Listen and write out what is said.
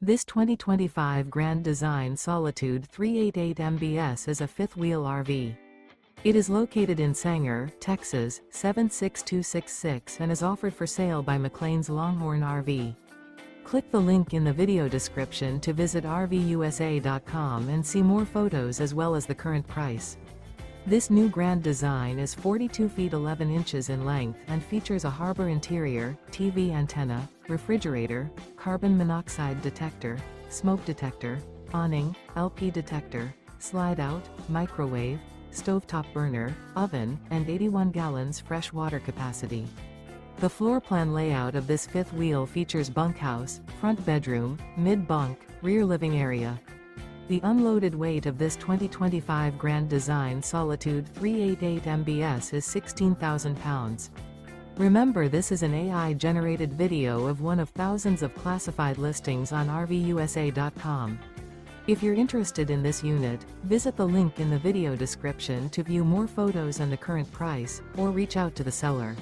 This 2025 Grand Design Solitude 388 MBS is a fifth-wheel RV. It is located in Sanger, Texas, 76266 and is offered for sale by McClain's Longhorn RV. Click the link in the video description to visit RVUSA.com and see more photos as well as the current price. This new Grand Design is 42 feet 11 inches in length and features a harbor interior, TV antenna, refrigerator, carbon monoxide detector, smoke detector, awning, LP detector, slide-out, microwave, stovetop burner, oven, and 81 gallons fresh water capacity. The floor plan layout of this fifth wheel features bunkhouse, front bedroom, mid-bunk, rear living area. The unloaded weight of this 2025 Grand Design Solitude 388 MBS is 16,000 pounds. Remember, this is an AI-generated video of one of thousands of classified listings on RVUSA.com. If you're interested in this unit, visit the link in the video description to view more photos and the current price, or reach out to the seller.